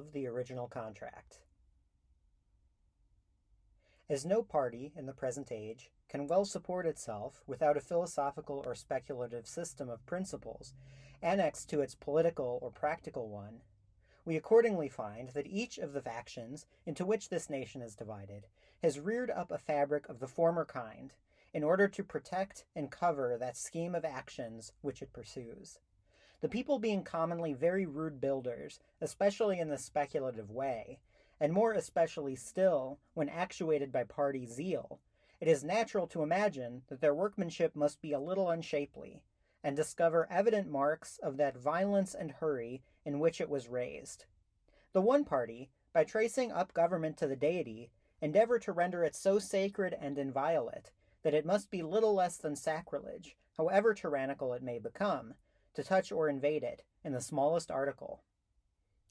of the original contract. As no party in the present age can well support itself without a philosophical or speculative system of principles annexed to its political or practical one, we accordingly find that each of the factions into which this nation is divided has reared up a fabric of the former kind in order to protect and cover that scheme of actions which it pursues. The people being commonly very rude builders, especially in the speculative way, and more especially still when actuated by party zeal, it is natural to imagine that their workmanship must be a little unshapely, and discover evident marks of that violence and hurry in which it was raised. The one party, by tracing up government to the deity, endeavor to render it so sacred and inviolate that it must be little less than sacrilege, however tyrannical it may become, to touch or invade it in the smallest article.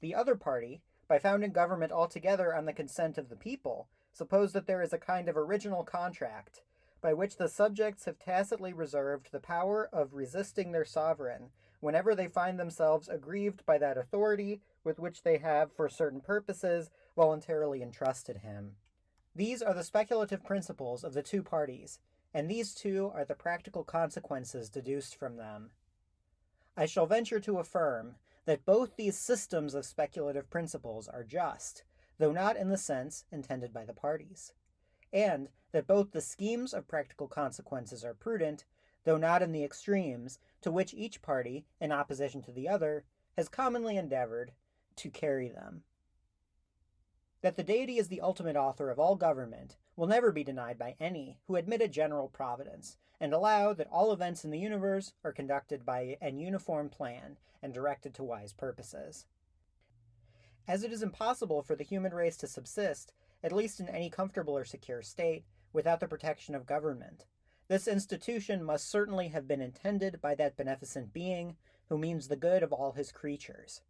The other party, by founding government altogether on the consent of the people, suppose that there is a kind of original contract, by which the subjects have tacitly reserved the power of resisting their sovereign whenever they find themselves aggrieved by that authority with which they have, for certain purposes, voluntarily entrusted him. These are the speculative principles of the two parties, and these too are the practical consequences deduced from them. I shall venture to affirm that both these systems of speculative principles are just, though not in the sense intended by the parties, and that both the schemes of practical consequences are prudent, though not in the extremes to which each party, in opposition to the other, has commonly endeavored to carry them. That the deity is the ultimate author of all government will never be denied by any who admit a general providence, and allow that all events in the universe are conducted by an uniform plan and directed to wise purposes. As it is impossible for the human race to subsist, at least in any comfortable or secure state, without the protection of government, this institution must certainly have been intended by that beneficent being who means the good of all his creatures.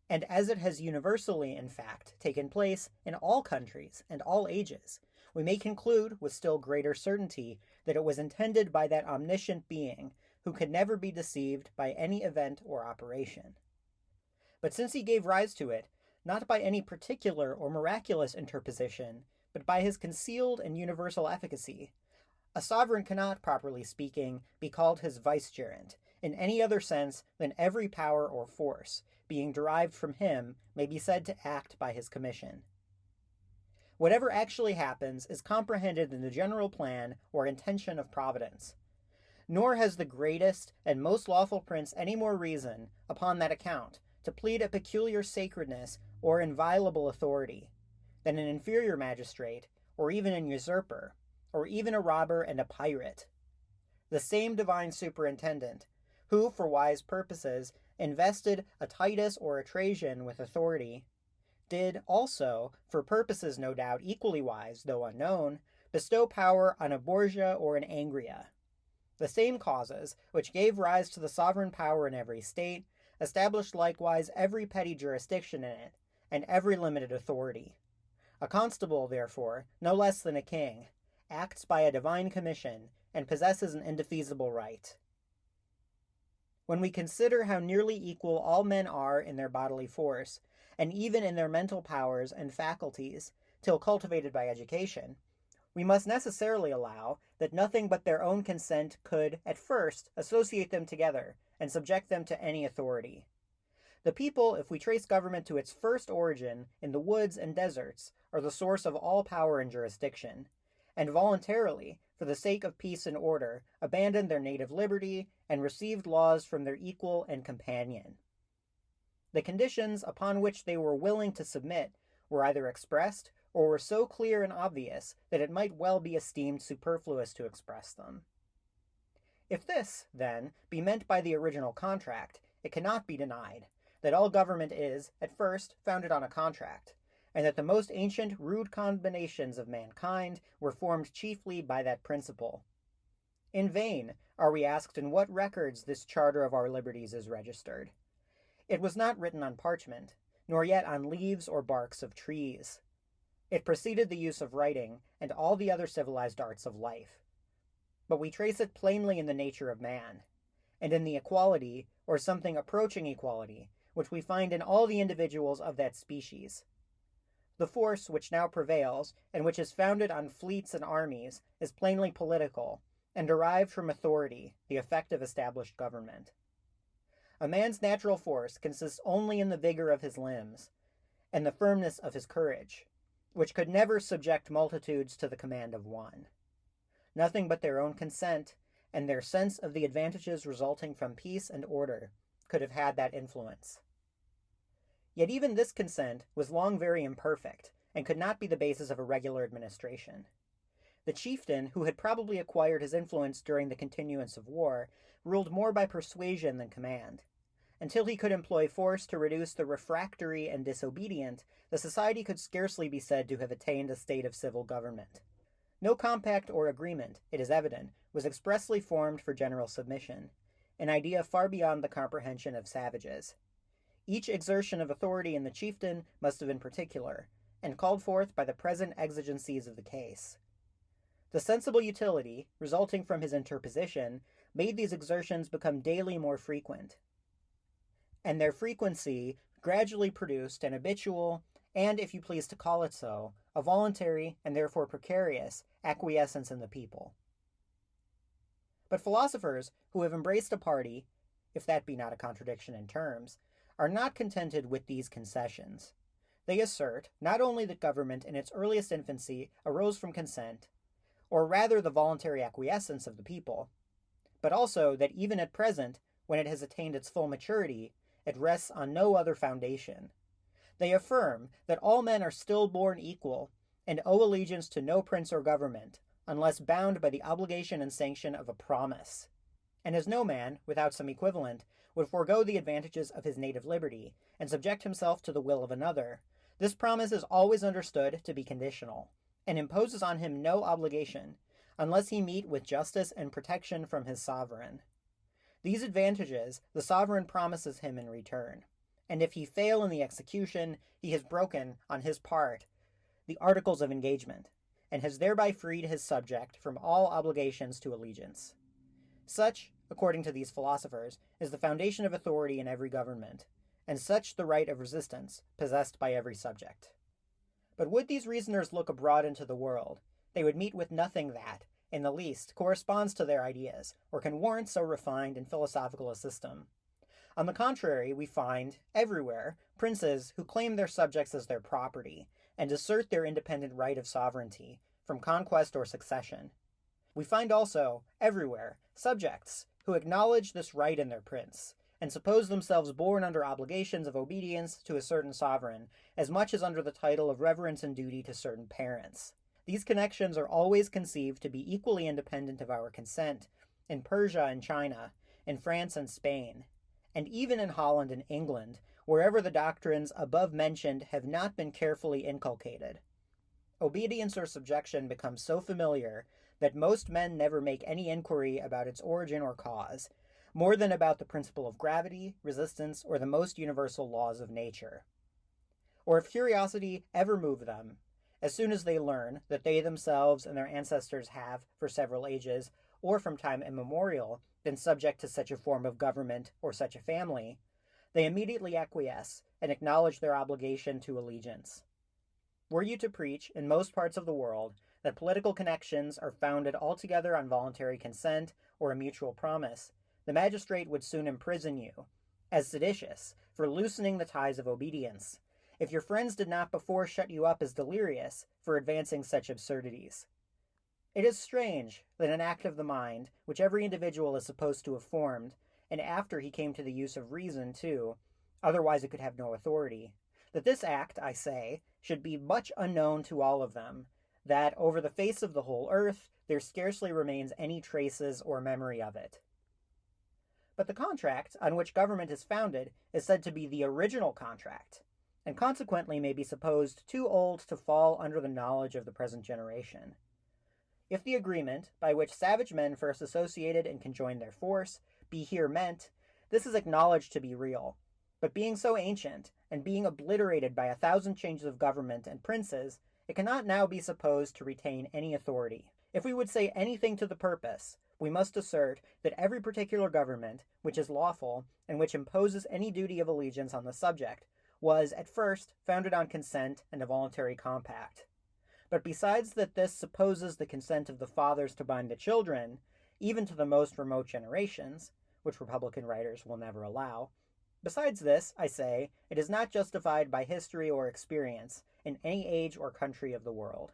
And as it has universally, in fact, taken place in all countries and all ages, we may conclude with still greater certainty that it was intended by that omniscient being who could never be deceived by any event or operation. But since he gave rise to it, not by any particular or miraculous interposition, but by his concealed and universal efficacy, a sovereign cannot, properly speaking, be called his vicegerent, in any other sense than every power or force, being derived from him, may be said to act by his commission. Whatever actually happens is comprehended in the general plan or intention of Providence. Nor has the greatest and most lawful prince any more reason, upon that account, to plead a peculiar sacredness or inviolable authority, than an inferior magistrate, or even an usurper, or even a robber and a pirate. The same divine superintendent, who, for wise purposes, invested a Titus or a Trajan with authority, did also, for purposes no doubt equally wise, though unknown, bestow power on a Borgia or an Angria. The same causes, which gave rise to the sovereign power in every state, established likewise every petty jurisdiction in it, and every limited authority. A constable, therefore, no less than a king, acts by a divine commission, and possesses an indefeasible right. When we consider how nearly equal all men are in their bodily force, and even in their mental powers and faculties, till cultivated by education, we must necessarily allow that nothing but their own consent could, at first, associate them together, and subject them to any authority. The people, if we trace government to its first origin in the woods and deserts, are the source of all power and jurisdiction, and voluntarily, for the sake of peace and order, abandoned their native liberty and received laws from their equal and companion. The conditions upon which they were willing to submit were either expressed or were so clear and obvious that it might well be esteemed superfluous to express them. If this, then, be meant by the original contract, it cannot be denied that all government is, at first, founded on a contract, and that the most ancient rude combinations of mankind were formed chiefly by that principle. In vain are we asked in what records this charter of our liberties is registered. It was not written on parchment, nor yet on leaves or barks of trees. It preceded the use of writing and all the other civilized arts of life. But we trace it plainly in the nature of man, and in the equality, or something approaching equality, which we find in all the individuals of that species. The force which now prevails, and which is founded on fleets and armies, is plainly political, and derived from authority, the effect of established government. A man's natural force consists only in the vigor of his limbs, and the firmness of his courage, which could never subject multitudes to the command of one. Nothing but their own consent, and their sense of the advantages resulting from peace and order, could have had that influence. Yet even this consent was long very imperfect, and could not be the basis of a regular administration. The chieftain, who had probably acquired his influence during the continuance of war, ruled more by persuasion than command. Until he could employ force to reduce the refractory and disobedient, the society could scarcely be said to have attained a state of civil government. No compact or agreement, it is evident, was expressly formed for general submission, an idea far beyond the comprehension of savages. Each exertion of authority in the chieftain must have been particular, and called forth by the present exigencies of the case. The sensible utility, resulting from his interposition, made these exertions become daily more frequent, and their frequency gradually produced an habitual, and, if you please to call it so, a voluntary, and therefore precarious, acquiescence in the people. But philosophers who have embraced a party, if that be not a contradiction in terms, are not contented with these concessions. They assert not only that government in its earliest infancy arose from consent, or rather the voluntary acquiescence of the people, but also that even at present, when it has attained its full maturity, it rests on no other foundation. They affirm that all men are still born equal, and owe allegiance to no prince or government, unless bound by the obligation and sanction of a promise. And as no man, without some equivalent, would forego the advantages of his native liberty, and subject himself to the will of another, this promise is always understood to be conditional, and imposes on him no obligation, unless he meet with justice and protection from his sovereign. These advantages the sovereign promises him in return, and if he fail in the execution, he has broken, on his part, the articles of engagement, and has thereby freed his subject from all obligations to allegiance. Such, according to these philosophers, is the foundation of authority in every government, and such the right of resistance possessed by every subject. But would these reasoners look abroad into the world, they would meet with nothing that, in the least, corresponds to their ideas, or can warrant so refined and philosophical a system. On the contrary, we find, everywhere, princes who claim their subjects as their property, and assert their independent right of sovereignty, from conquest or succession. We find also, everywhere, subjects who acknowledge this right in their prince, and suppose themselves born under obligations of obedience to a certain sovereign, as much as under the title of reverence and duty to certain parents. These connections are always conceived to be equally independent of our consent, in Persia and China, in France and Spain, and even in Holland and England, wherever the doctrines above mentioned have not been carefully inculcated. Obedience or subjection becomes so familiar that most men never make any inquiry about its origin or cause, more than about the principle of gravity, resistance, or the most universal laws of nature. Or if curiosity ever move them, as soon as they learn that they themselves and their ancestors have, for several ages, or from time immemorial, been subject to such a form of government or such a family, they immediately acquiesce and acknowledge their obligation to allegiance. Were you to preach, in most parts of the world, that political connections are founded altogether on voluntary consent or a mutual promise, the magistrate would soon imprison you, as seditious, for loosening the ties of obedience, if your friends did not before shut you up as delirious for advancing such absurdities. It is strange that an act of the mind, which every individual is supposed to have formed, and after he came to the use of reason too, otherwise it could have no authority, that this act, I say, should be much unknown to all of them, that over the face of the whole earth there scarcely remains any traces or memory of it. But the contract on which government is founded is said to be the original contract, and consequently may be supposed too old to fall under the knowledge of the present generation. If the agreement, by which savage men first associated and conjoined their force, be here meant, this is acknowledged to be real, but being so ancient, and being obliterated by 1,000 changes of government and princes, it cannot now be supposed to retain any authority. If we would say anything to the purpose, we must assert that every particular government which is lawful and which imposes any duty of allegiance on the subject was, at first, founded on consent and a voluntary compact. But besides that this supposes the consent of the fathers to bind the children, even to the most remote generations, which Republican writers will never allow, besides this, I say, it is not justified by history or experience in any age or country of the world.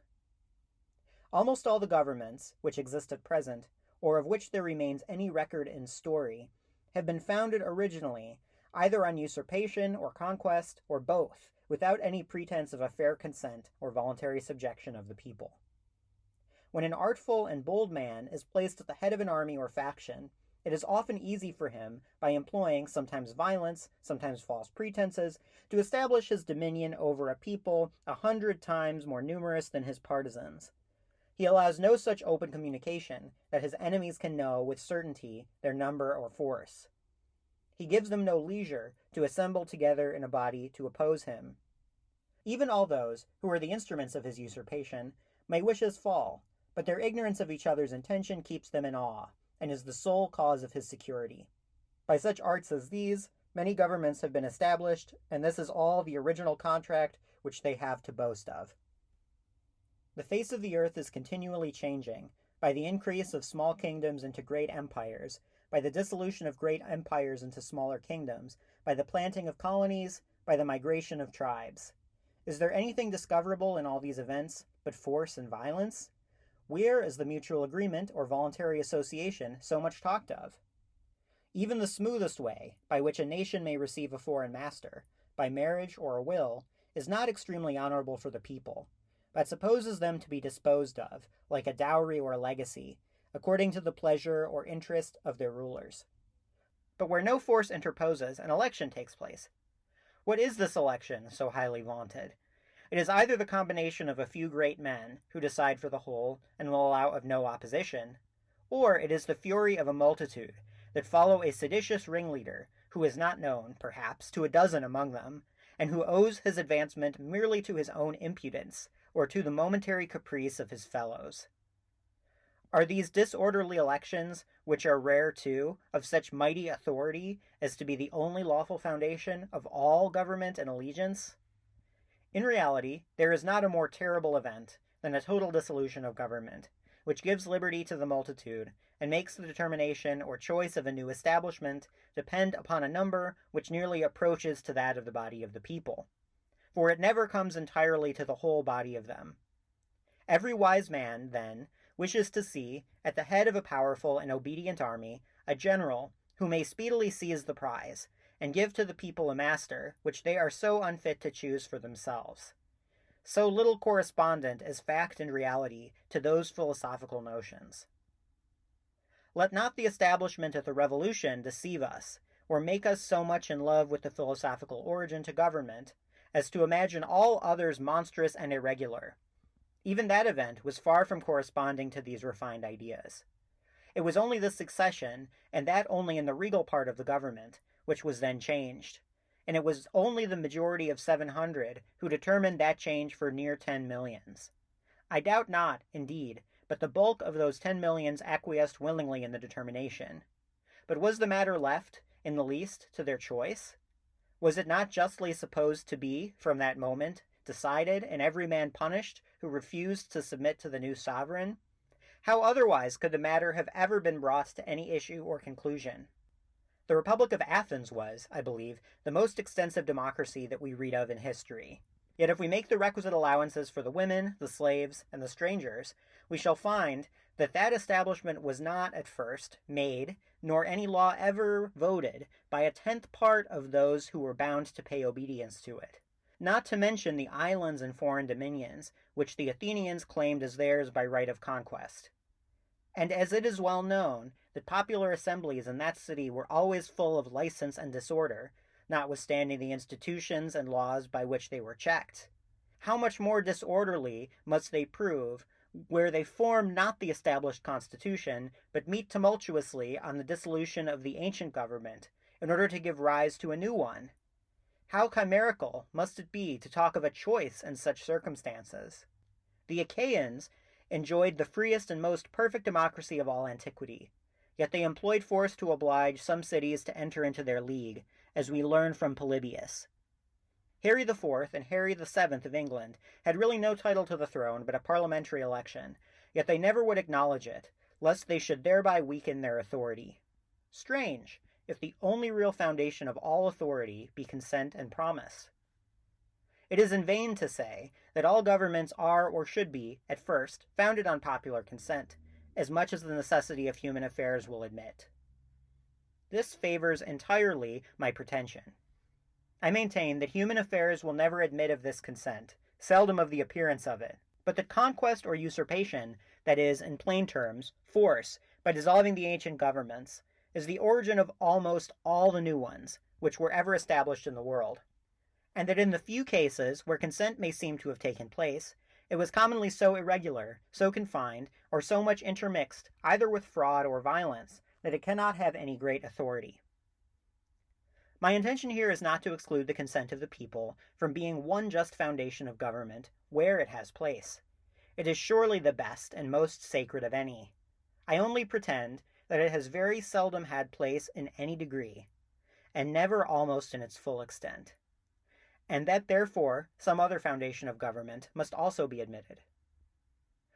Almost all the governments which exist at present, or of which there remains any record in story, have been founded originally either on usurpation or conquest, or both, without any pretense of a fair consent or voluntary subjection of the people. When an artful and bold man is placed at the head of an army or faction, it is often easy for him, by employing sometimes violence, sometimes false pretenses, to establish his dominion over a people 100 times more numerous than his partisans. He allows no such open communication that his enemies can know with certainty their number or force. He gives them no leisure to assemble together in a body to oppose him. Even all those who are the instruments of his usurpation may wish his fall, but their ignorance of each other's intention keeps them in awe, and is the sole cause of his security. By such arts as these, many governments have been established, and this is all the original contract which they have to boast of. The face of the earth is continually changing, by the increase of small kingdoms into great empires, by the dissolution of great empires into smaller kingdoms, by the planting of colonies, by the migration of tribes. Is there anything discoverable in all these events but force and violence? Where is the mutual agreement or voluntary association so much talked of? Even the smoothest way by which a nation may receive a foreign master, by marriage or a will, is not extremely honorable for the people, but supposes them to be disposed of, like a dowry or a legacy, according to the pleasure or interest of their rulers. But where no force interposes, an election takes place. What is this election so highly vaunted? It is either the combination of a few great men, who decide for the whole, and will allow of no opposition, or it is the fury of a multitude, that follow a seditious ringleader, who is not known, perhaps, to a dozen among them, and who owes his advancement merely to his own impudence, or to the momentary caprice of his fellows. Are these disorderly elections, which are rare too, of such mighty authority as to be the only lawful foundation of all government and allegiance? In reality, there is not a more terrible event than a total dissolution of government, which gives liberty to the multitude, and makes the determination or choice of a new establishment depend upon a number which nearly approaches to that of the body of the people. For it never comes entirely to the whole body of them. Every wise man, then, wishes to see, at the head of a powerful and obedient army, a general who may speedily seize the prize, and give to the people a master which they are so unfit to choose for themselves, so little correspondent as fact and reality to those philosophical notions. Let not the establishment of the Revolution deceive us, or make us so much in love with the philosophical origin to government, as to imagine all others monstrous and irregular. Even that event was far from corresponding to these refined ideas. It was only the succession, and that only in the regal part of the government, which was then changed, and it was only the majority of 700 who determined that change for near 10 millions. I doubt not, indeed, but the bulk of those 10 millions acquiesced willingly in the determination. But was the matter left, in the least, to their choice? Was it not justly supposed to be, from that moment, decided, and every man punished who refused to submit to the new sovereign? How otherwise could the matter have ever been brought to any issue or conclusion? The Republic of Athens was, I believe, the most extensive democracy that we read of in history. Yet if we make the requisite allowances for the women, the slaves, and the strangers, we shall find that that establishment was not, at first, made, nor any law ever voted, by a 10th part of those who were bound to pay obedience to it. Not to mention the islands and foreign dominions, which the Athenians claimed as theirs by right of conquest. And as it is well known that popular assemblies in that city were always full of license and disorder, notwithstanding the institutions and laws by which they were checked, how much more disorderly must they prove where they form not the established constitution, but meet tumultuously on the dissolution of the ancient government, in order to give rise to a new one? How chimerical must it be to talk of a choice in such circumstances? The Achaeans, enjoyed the freest and most perfect democracy of all antiquity, yet they employed force to oblige some cities to enter into their league, as we learn from Polybius. Harry IV and Harry VII of England had really no title to the throne but a parliamentary election, yet they never would acknowledge it, lest they should thereby weaken their authority. Strange, if the only real foundation of all authority be consent and promise. It is in vain to say that all governments are or should be, at first, founded on popular consent, as much as the necessity of human affairs will admit. This favors entirely my pretension. I maintain that human affairs will never admit of this consent, seldom of the appearance of it, but that conquest or usurpation, that is, in plain terms, force, by dissolving the ancient governments, is the origin of almost all the new ones, which were ever established in the world, and that in the few cases where consent may seem to have taken place, it was commonly so irregular, so confined, or so much intermixed, either with fraud or violence, that it cannot have any great authority. My intention here is not to exclude the consent of the people from being one just foundation of government where it has place. It is surely the best and most sacred of any. I only pretend that it has very seldom had place in any degree, and never almost in its full extent, and that therefore some other foundation of government must also be admitted.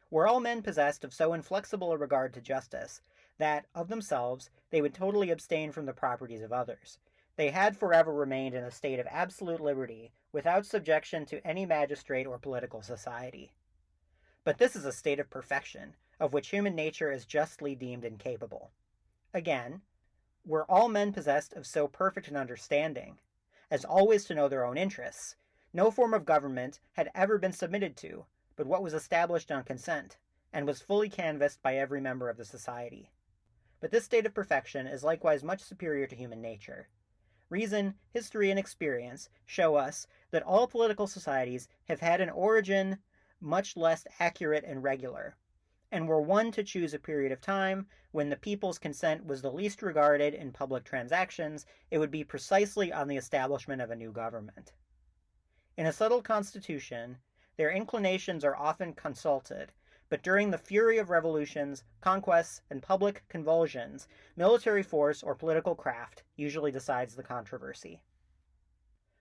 Were all men possessed of so inflexible a regard to justice, that, of themselves, they would totally abstain from the properties of others, they had forever remained in a state of absolute liberty, without subjection to any magistrate or political society. But this is a state of perfection, of which human nature is justly deemed incapable. Again, were all men possessed of so perfect an understanding, as always to know their own interests, no form of government had ever been submitted to, but what was established on consent, and was fully canvassed by every member of the society. But this state of perfection is likewise much superior to human nature. Reason, history, and experience show us that all political societies have had an origin much less accurate and regular, and were one to choose a period of time when the people's consent was the least regarded in public transactions, it would be precisely on the establishment of a new government. In a settled constitution, their inclinations are often consulted, but during the fury of revolutions, conquests, and public convulsions, military force or political craft usually decides the controversy.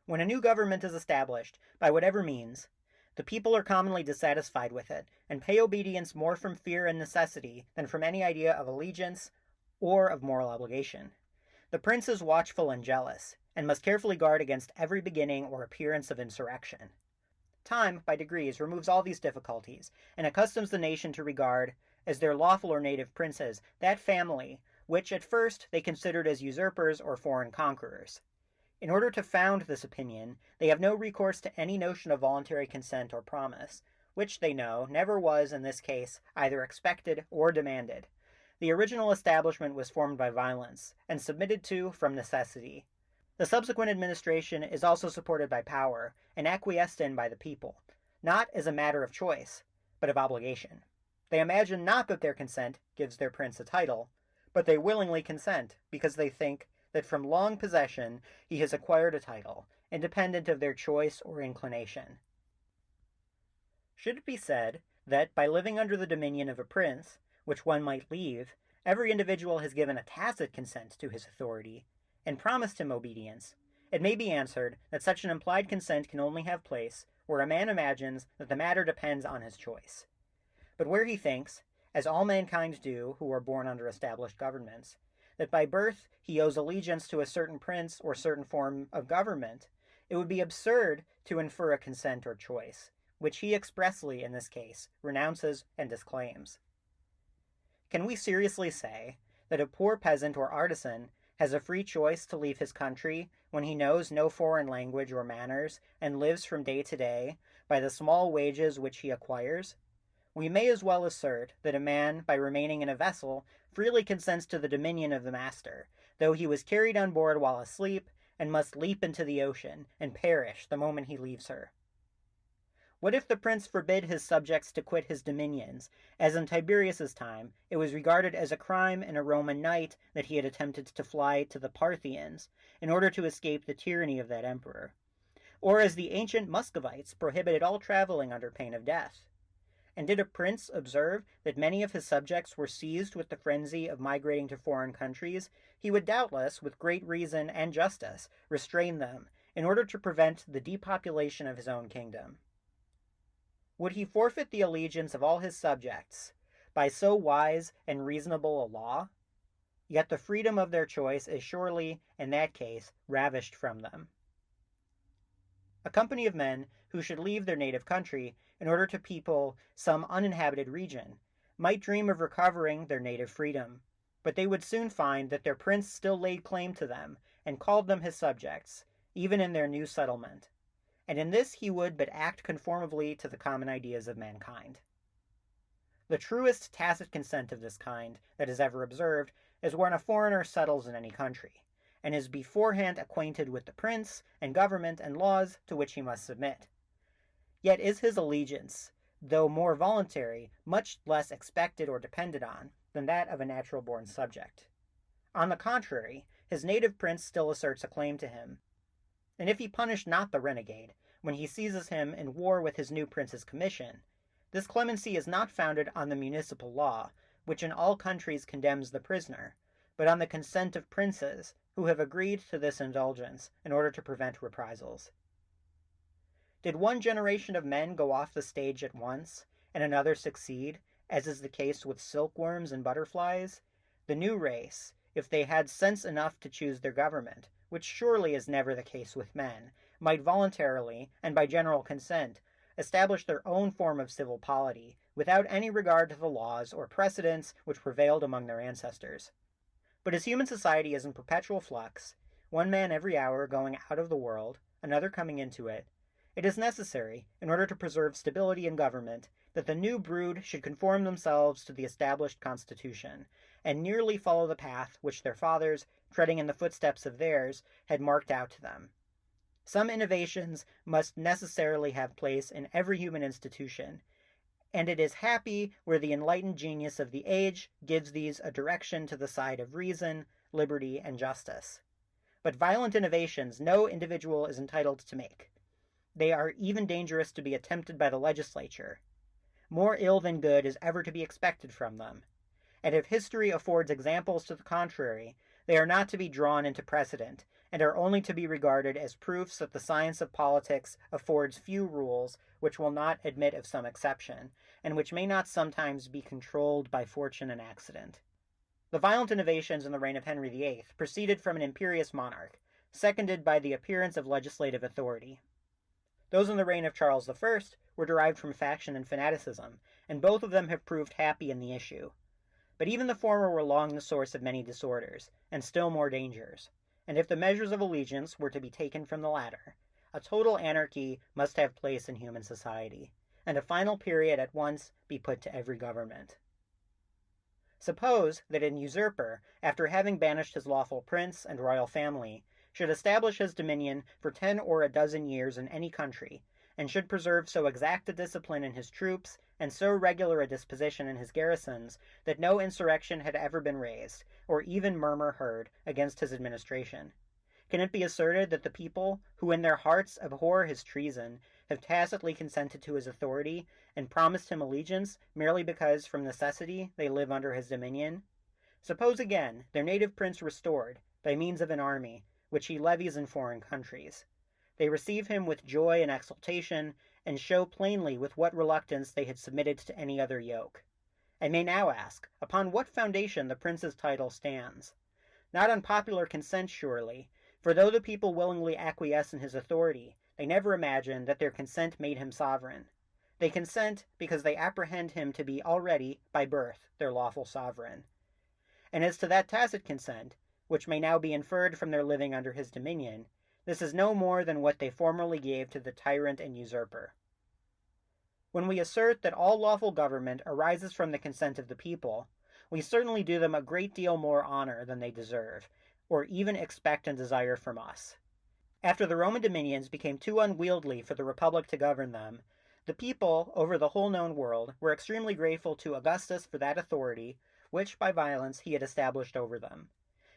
When a new government is established, by whatever means, the people are commonly dissatisfied with it, and pay obedience more from fear and necessity than from any idea of allegiance or of moral obligation. The prince is watchful and jealous, and must carefully guard against every beginning or appearance of insurrection. Time, by degrees, removes all these difficulties, and accustoms the nation to regard, as their lawful or native princes, that family, which at first they considered as usurpers or foreign conquerors. In order to found this opinion, they have no recourse to any notion of voluntary consent or promise, which, they know, never was, in this case, either expected or demanded. The original establishment was formed by violence, and submitted to from necessity. The subsequent administration is also supported by power, and acquiesced in by the people, not as a matter of choice, but of obligation. They imagine not that their consent gives their prince a title, but they willingly consent, because they think that from long possession he has acquired a title, independent of their choice or inclination. Should it be said that, by living under the dominion of a prince, which one might leave, every individual has given a tacit consent to his authority, and promised him obedience, it may be answered that such an implied consent can only have place where a man imagines that the matter depends on his choice. But where he thinks, as all mankind do who are born under established governments, that by birth he owes allegiance to a certain prince or certain form of government, it would be absurd to infer a consent or choice, which he expressly, in this case, renounces and disclaims. Can we seriously say that a poor peasant or artisan has a free choice to leave his country when he knows no foreign language or manners and lives from day to day by the small wages which he acquires? We may as well assert that a man, by remaining in a vessel, freely consents to the dominion of the master, though he was carried on board while asleep, and must leap into the ocean, and perish the moment he leaves her. What if the prince forbid his subjects to quit his dominions, as in Tiberius's time it was regarded as a crime in a Roman knight that he had attempted to fly to the Parthians, in order to escape the tyranny of that emperor, or as the ancient Muscovites prohibited all traveling under pain of death? And did a prince observe that many of his subjects were seized with the frenzy of migrating to foreign countries, he would doubtless, with great reason and justice, restrain them, in order to prevent the depopulation of his own kingdom. Would he forfeit the allegiance of all his subjects by so wise and reasonable a law? Yet the freedom of their choice is surely, in that case, ravished from them. A company of men who should leave their native country in order to people some uninhabited region might dream of recovering their native freedom, but they would soon find that their prince still laid claim to them and called them his subjects, even in their new settlement, and in this he would but act conformably to the common ideas of mankind. The truest tacit consent of this kind that is ever observed is when a foreigner settles in any country, and is beforehand acquainted with the prince and government and laws to which he must submit. Yet is his allegiance, though more voluntary, much less expected or depended on than that of a natural-born subject. On the contrary, his native prince still asserts a claim to him, and if he punish not the renegade, when he seizes him in war with his new prince's commission, this clemency is not founded on the municipal law, which in all countries condemns the prisoner, but on the consent of princes, who have agreed to this indulgence in order to prevent reprisals. Did one generation of men go off the stage at once, and another succeed, as is the case with silkworms and butterflies, the new race, if they had sense enough to choose their government, which surely is never the case with men, might voluntarily, and by general consent, establish their own form of civil polity, without any regard to the laws or precedents which prevailed among their ancestors. But as human society is in perpetual flux, one man every hour going out of the world, another coming into it, it is necessary, in order to preserve stability in government, that the new brood should conform themselves to the established constitution, and nearly follow the path which their fathers, treading in the footsteps of theirs, had marked out to them. Some innovations must necessarily have place in every human institution, and it is happy where the enlightened genius of the age gives these a direction to the side of reason, liberty, and justice. But violent innovations no individual is entitled to make. They are even dangerous to be attempted by the legislature. More ill than good is ever to be expected from them. And if history affords examples to the contrary, they are not to be drawn into precedent, and are only to be regarded as proofs that the science of politics affords few rules which will not admit of some exception, and which may not sometimes be controlled by fortune and accident. The violent innovations in the reign of Henry VIII proceeded from an imperious monarch, seconded by the appearance of legislative authority. Those in the reign of Charles I were derived from faction and fanaticism, and both of them have proved happy in the issue. But even the former were long the source of many disorders, and still more dangers, and if the measures of allegiance were to be taken from the latter, a total anarchy must have place in human society, and a final period at once be put to every government. Suppose that an usurper, after having banished his lawful prince and royal family, should establish his dominion for 10 or a dozen years in any country, and should preserve so exact a discipline in his troops, and so regular a disposition in his garrisons, that no insurrection had ever been raised, or even murmur heard, against his administration. Can it be asserted that the people, who in their hearts abhor his treason, have tacitly consented to his authority, and promised him allegiance, merely because from necessity they live under his dominion? Suppose again their native prince restored, by means of an army, which he levies in foreign countries. They receive him with joy and exultation, and show plainly with what reluctance they had submitted to any other yoke. I may now ask, upon what foundation the prince's title stands? Not on popular consent, surely, for though the people willingly acquiesce in his authority, they never imagine that their consent made him sovereign. They consent because they apprehend him to be already, by birth, their lawful sovereign. And as to that tacit consent, which may now be inferred from their living under his dominion, this is no more than what they formerly gave to the tyrant and usurper. When we assert that all lawful government arises from the consent of the people, we certainly do them a great deal more honor than they deserve, or even expect and desire from us. After the Roman dominions became too unwieldy for the Republic to govern them, the people over the whole known world were extremely grateful to Augustus for that authority which, by violence, he had established over them,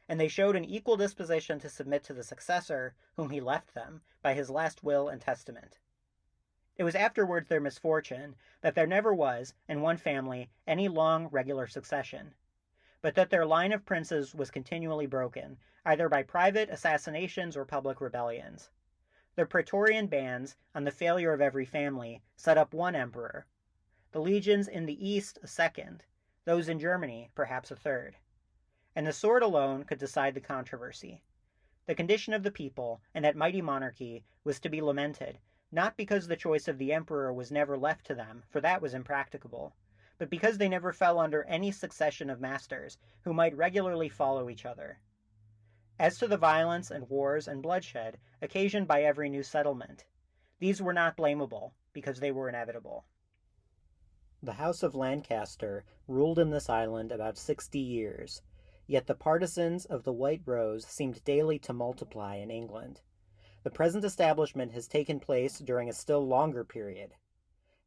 and they showed an equal disposition to submit to the successor, whom he left them, by his last will and testament. It was afterwards their misfortune that there never was, in one family, any long, regular succession, but that their line of princes was continually broken, either by private assassinations or public rebellions. The Praetorian bands, on the failure of every family, set up one emperor. The legions in the east a second, those in Germany perhaps a third. And the sword alone could decide the controversy. The condition of the people, in that mighty monarchy, was to be lamented, not because the choice of the emperor was never left to them, for that was impracticable, but because they never fell under any succession of masters, who might regularly follow each other. As to the violence and wars and bloodshed occasioned by every new settlement, these were not blamable, because they were inevitable. The House of Lancaster ruled in this island about 60 years, yet the partisans of the White Rose seemed daily to multiply in England. The present establishment has taken place during a still longer period.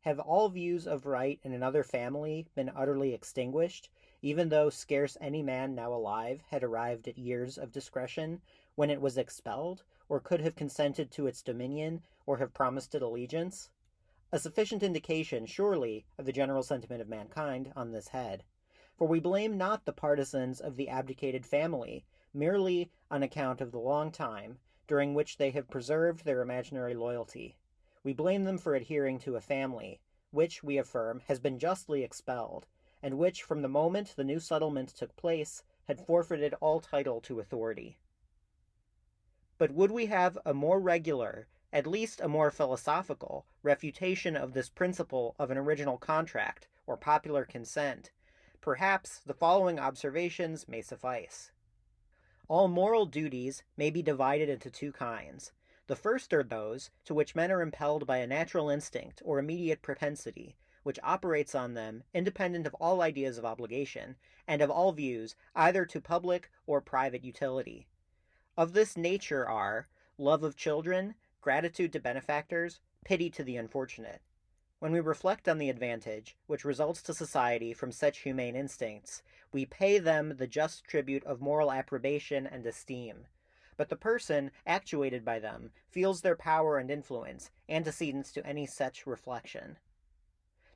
Have all views of right in another family been utterly extinguished, even though scarce any man now alive had arrived at years of discretion, when it was expelled, or could have consented to its dominion, or have promised it allegiance? A sufficient indication, surely, of the general sentiment of mankind on this head. For we blame not the partisans of the abdicated family, merely on account of the long time during which they have preserved their imaginary loyalty. We blame them for adhering to a family, which, we affirm, has been justly expelled, and which, from the moment the new settlement took place, had forfeited all title to authority. But would we have a more regular, at least a more philosophical, refutation of this principle of an original contract, or popular consent, perhaps the following observations may suffice. All moral duties may be divided into two kinds. The first are those to which men are impelled by a natural instinct or immediate propensity, which operates on them independent of all ideas of obligation, and of all views either to public or private utility. Of this nature are love of children, gratitude to benefactors, pity to the unfortunate. When we reflect on the advantage which results to society from such humane instincts, we pay them the just tribute of moral approbation and esteem. But the person actuated by them feels their power and influence, antecedents to any such reflection.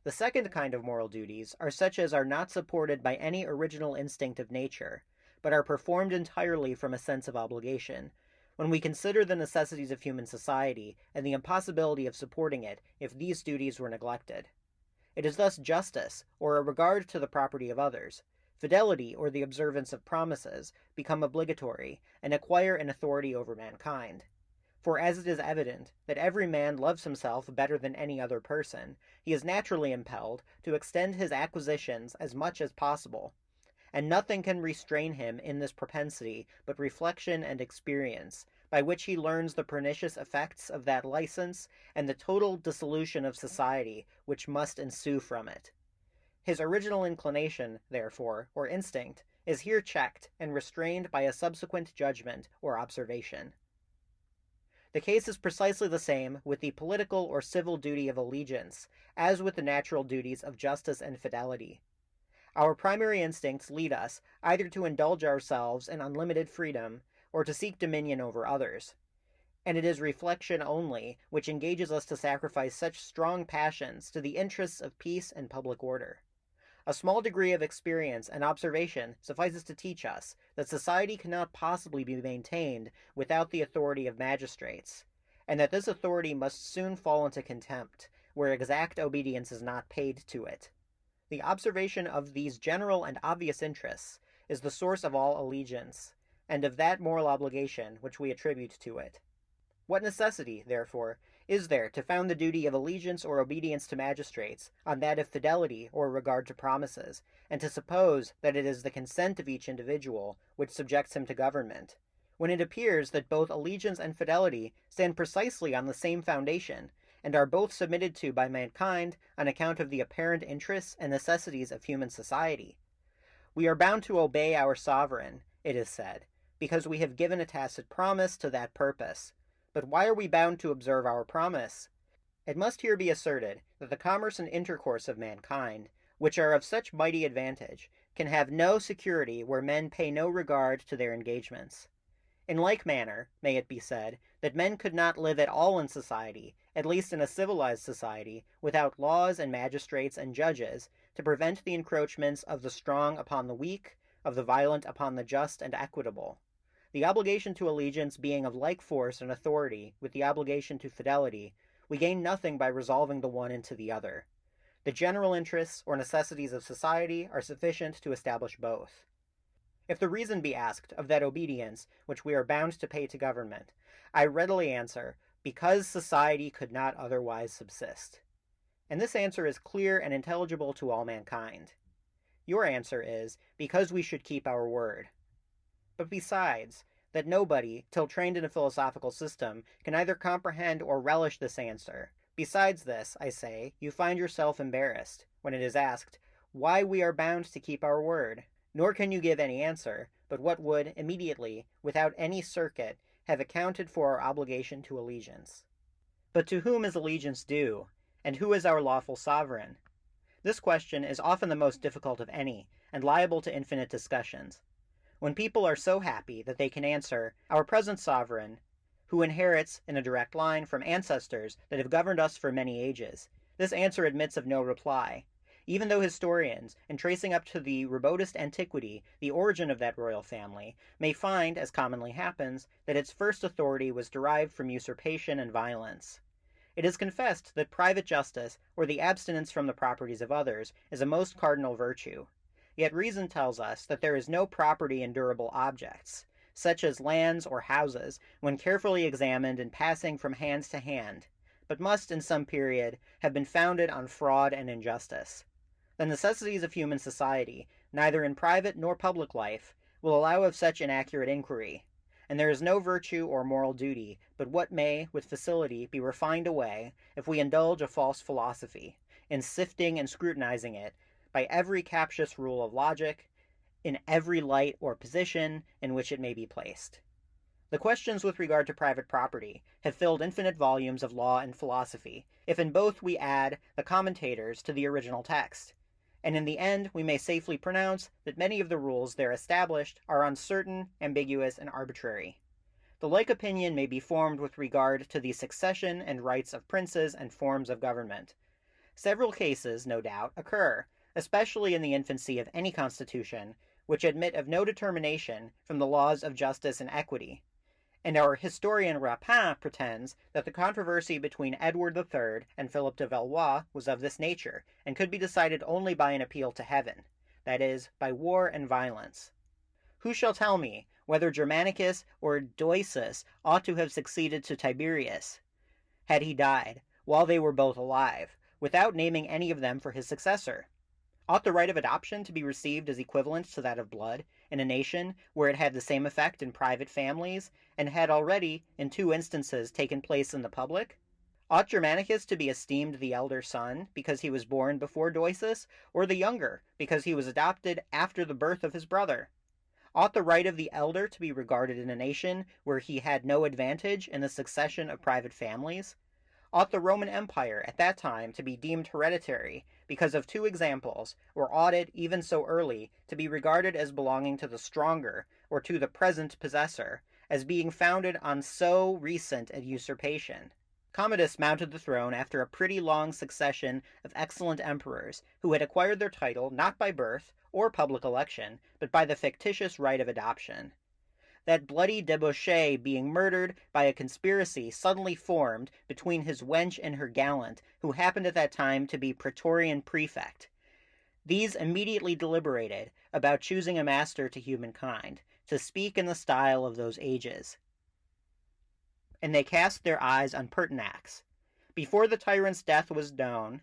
The second kind of moral duties are such as are not supported by any original instinct of nature, but are performed entirely from a sense of obligation, when we consider the necessities of human society and the impossibility of supporting it if these duties were neglected. It is thus justice, or a regard to the property of others, fidelity, or the observance of promises, become obligatory, and acquire an authority over mankind. For as it is evident that every man loves himself better than any other person, he is naturally impelled to extend his acquisitions as much as possible, and nothing can restrain him in this propensity but reflection and experience, by which he learns the pernicious effects of that license and the total dissolution of society which must ensue from it. His original inclination, therefore, or instinct, is here checked and restrained by a subsequent judgment or observation. The case is precisely the same with the political or civil duty of allegiance, as with the natural duties of justice and fidelity. Our primary instincts lead us either to indulge ourselves in unlimited freedom, or to seek dominion over others. And it is reflection only which engages us to sacrifice such strong passions to the interests of peace and public order. A small degree of experience and observation suffices to teach us that society cannot possibly be maintained without the authority of magistrates, and that this authority must soon fall into contempt, where exact obedience is not paid to it. The observation of these general and obvious interests is the source of all allegiance, and of that moral obligation which we attribute to it. What necessity, therefore, is there to found the duty of allegiance or obedience to magistrates on that of fidelity or regard to promises, and to suppose that it is the consent of each individual which subjects him to government, when it appears that both allegiance and fidelity stand precisely on the same foundation, and are both submitted to by mankind on account of the apparent interests and necessities of human society? We are bound to obey our sovereign, it is said, because we have given a tacit promise to that purpose. But why are we bound to observe our promise? It must here be asserted that the commerce and intercourse of mankind, which are of such mighty advantage, can have no security where men pay no regard to their engagements. In like manner, may it be said, that men could not live at all in society, at least in a civilized society, without laws and magistrates and judges to prevent the encroachments of the strong upon the weak, of the violent upon the just and equitable. The obligation to allegiance being of like force and authority with the obligation to fidelity, we gain nothing by resolving the one into the other. The general interests or necessities of society are sufficient to establish both. If the reason be asked of that obedience which we are bound to pay to government, I readily answer, because society could not otherwise subsist. And this answer is clear and intelligible to all mankind. Your answer is, because we should keep our word. But besides, that nobody, till trained in a philosophical system, can either comprehend or relish this answer. Besides this, I say, you find yourself embarrassed, when it is asked, why we are bound to keep our word. Nor can you give any answer, but what would, immediately, without any circuit, have accounted for our obligation to allegiance. But to whom is allegiance due, and who is our lawful sovereign? This question is often the most difficult of any, and liable to infinite discussions. When people are so happy that they can answer, our present sovereign, who inherits, in a direct line, from ancestors that have governed us for many ages, this answer admits of no reply, even though historians, in tracing up to the remotest antiquity the origin of that royal family, may find, as commonly happens, that its first authority was derived from usurpation and violence. It is confessed that private justice, or the abstinence from the properties of others, is a most cardinal virtue. Yet reason tells us that there is no property in durable objects, such as lands or houses, when carefully examined and passing from hand to hand, but must in some period have been founded on fraud and injustice. The necessities of human society, neither in private nor public life, will allow of such inaccurate inquiry, and there is no virtue or moral duty but what may, with facility, be refined away, if we indulge a false philosophy, in sifting and scrutinizing it, by every captious rule of logic, in every light or position in which it may be placed. The questions with regard to private property have filled infinite volumes of law and philosophy, if in both we add the commentators to the original text, and in the end we may safely pronounce that many of the rules there established are uncertain, ambiguous, and arbitrary. The like opinion may be formed with regard to the succession and rights of princes and forms of government. Several cases, no doubt, occur, especially in the infancy of any constitution, which admit of no determination from the laws of justice and equity, and our historian Rapin pretends that the controversy between Edward III and Philip de Valois was of this nature, and could be decided only by an appeal to heaven, that is, by war and violence. Who shall tell me whether Germanicus or Doisus ought to have succeeded to Tiberius, had he died, while they were both alive, without naming any of them for his successor? Ought the right of adoption to be received as equivalent to that of blood, in a nation where it had the same effect in private families, and had already, in 2 instances, taken place in the public? Ought Germanicus to be esteemed the elder son, because he was born before Doisus, or the younger, because he was adopted after the birth of his brother? Ought the right of the elder to be regarded in a nation where he had no advantage in the succession of private families? Ought the Roman Empire at that time to be deemed hereditary because of 2 examples, or ought it, even so early, to be regarded as belonging to the stronger, or to the present possessor, as being founded on so recent a usurpation? Commodus mounted the throne after a pretty long succession of excellent emperors, who had acquired their title not by birth or public election, but by the fictitious right of adoption. That bloody debauchee being murdered by a conspiracy suddenly formed between his wench and her gallant, who happened at that time to be Praetorian prefect. These immediately deliberated about choosing a master to humankind, to speak in the style of those ages. And they cast their eyes on Pertinax. Before the tyrant's death was known,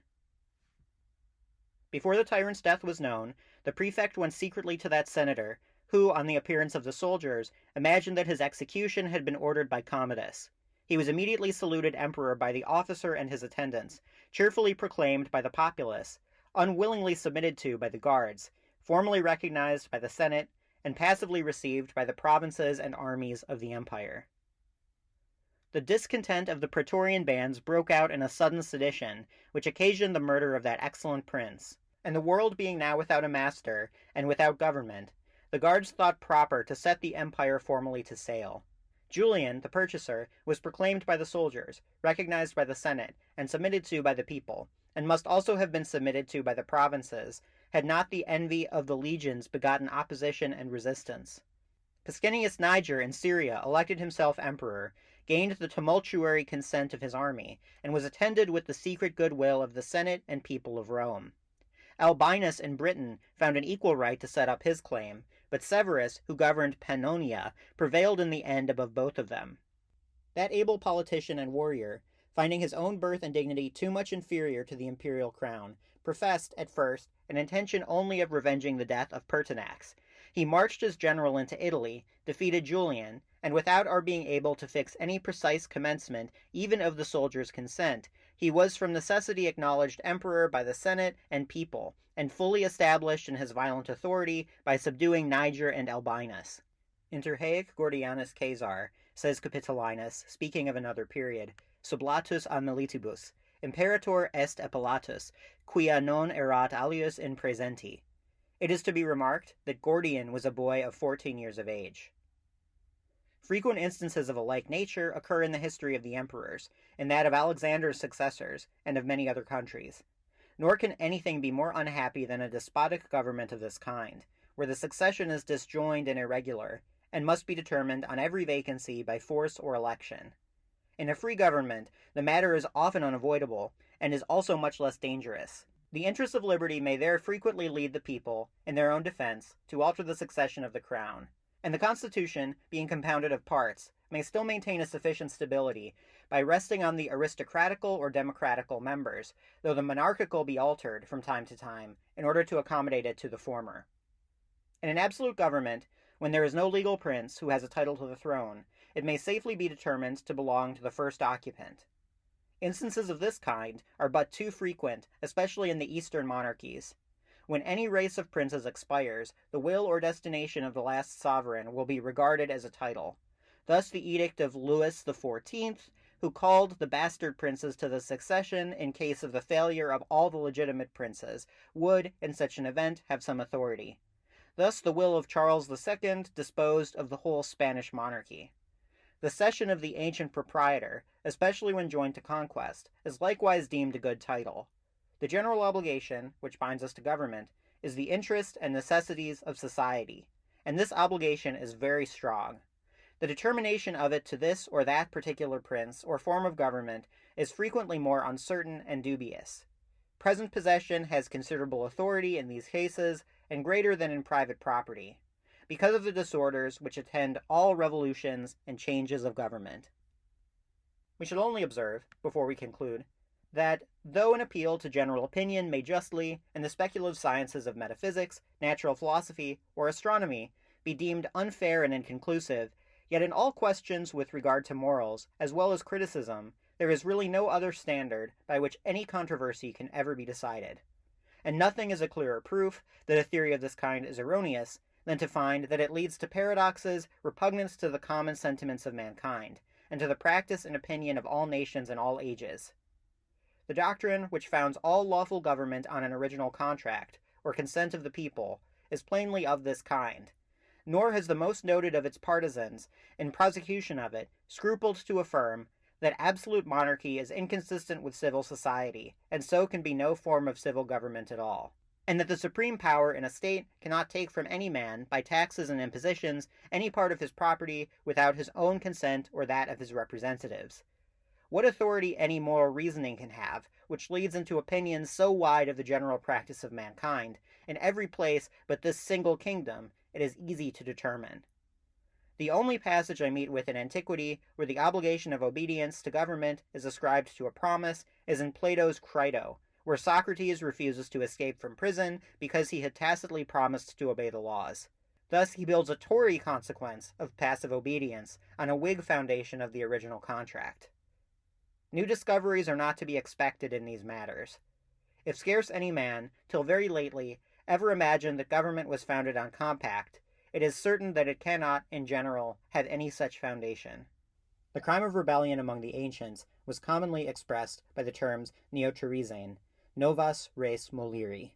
the prefect went secretly to that senator, who, on the appearance of the soldiers, imagined that his execution had been ordered by Commodus. He was immediately saluted emperor by the officer and his attendants, cheerfully proclaimed by the populace, unwillingly submitted to by the guards, formally recognized by the Senate, and passively received by the provinces and armies of the empire. The discontent of the Praetorian bands broke out in a sudden sedition, which occasioned the murder of that excellent prince, and the world being now without a master, and without government, the guards thought proper to set the empire formally to sale. Julian, the purchaser, was proclaimed by the soldiers, recognized by the Senate, and submitted to by the people, and must also have been submitted to by the provinces, had not the envy of the legions begotten opposition and resistance. Pescennius Niger in Syria elected himself emperor, gained the tumultuary consent of his army, and was attended with the secret goodwill of the Senate and people of Rome. Albinus in Britain found an equal right to set up his claim, but Severus, who governed Pannonia, prevailed in the end above both of them. That able politician and warrior, finding his own birth and dignity too much inferior to the imperial crown, professed, at first, an intention only of revenging the death of Pertinax. He marched as general into Italy, defeated Julian, and without our being able to fix any precise commencement even of the soldiers' consent, he was from necessity acknowledged emperor by the Senate and people, and fully established in his violent authority by subduing Niger and Albinus. Inter haec Gordianus Caesar, says Capitolinus, speaking of another period, sublatus a militibus, imperator est epilatus, quia non erat alius in praesenti. It is to be remarked that Gordian was a boy of 14 years of age. Frequent instances of a like nature occur in the history of the emperors, in that of Alexander's successors, and of many other countries. Nor can anything be more unhappy than a despotic government of this kind, where the succession is disjoined and irregular, and must be determined on every vacancy by force or election. In a free government, the matter is often unavoidable, and is also much less dangerous. The interests of liberty may there frequently lead the people, in their own defense, to alter the succession of the crown, and the constitution, being compounded of parts, may still maintain a sufficient stability by resting on the aristocratical or democratical members, though the monarchical be altered from time to time in order to accommodate it to the former. In an absolute government, when there is no legal prince who has a title to the throne, it may safely be determined to belong to the first occupant. Instances of this kind are but too frequent, especially in the Eastern monarchies. When any race of princes expires, the will or destination of the last sovereign will be regarded as a title. Thus the edict of Louis XIV, who called the bastard princes to the succession in case of the failure of all the legitimate princes, would, in such an event, have some authority. Thus the will of Charles II disposed of the whole Spanish monarchy. The cession of the ancient proprietor, especially when joined to conquest, is likewise deemed a good title. The general obligation, which binds us to government, is the interest and necessities of society, and this obligation is very strong. The determination of it to this or that particular prince or form of government is frequently more uncertain and dubious. Present possession has considerable authority in these cases, and greater than in private property, because of the disorders which attend all revolutions and changes of government. We should only observe, before we conclude, that though an appeal to general opinion may justly, in the speculative sciences of metaphysics, natural philosophy, or astronomy, be deemed unfair and inconclusive, yet in all questions with regard to morals, as well as criticism, there is really no other standard by which any controversy can ever be decided. And nothing is a clearer proof that a theory of this kind is erroneous than to find that it leads to paradoxes repugnant to the common sentiments of mankind, and to the practice and opinion of all nations and all ages. The doctrine which founds all lawful government on an original contract, or consent of the people, is plainly of this kind, nor has the most noted of its partisans, in prosecution of it, scrupled to affirm that absolute monarchy is inconsistent with civil society, and so can be no form of civil government at all, and that the supreme power in a state cannot take from any man, by taxes and impositions, any part of his property without his own consent or that of his representatives. What authority any moral reasoning can have, which leads into opinions so wide of the general practice of mankind, in every place but this single kingdom, it is easy to determine. The only passage I meet with in antiquity where the obligation of obedience to government is ascribed to a promise is in Plato's Crito, where Socrates refuses to escape from prison because he had tacitly promised to obey the laws. Thus he builds a Tory consequence of passive obedience on a Whig foundation of the original contract. New discoveries are not to be expected in these matters. If scarce any man, till very lately, ever imagined that government was founded on compact, it is certain that it cannot, in general, have any such foundation. The crime of rebellion among the ancients was commonly expressed by the terms neoterizane, novas res moliri.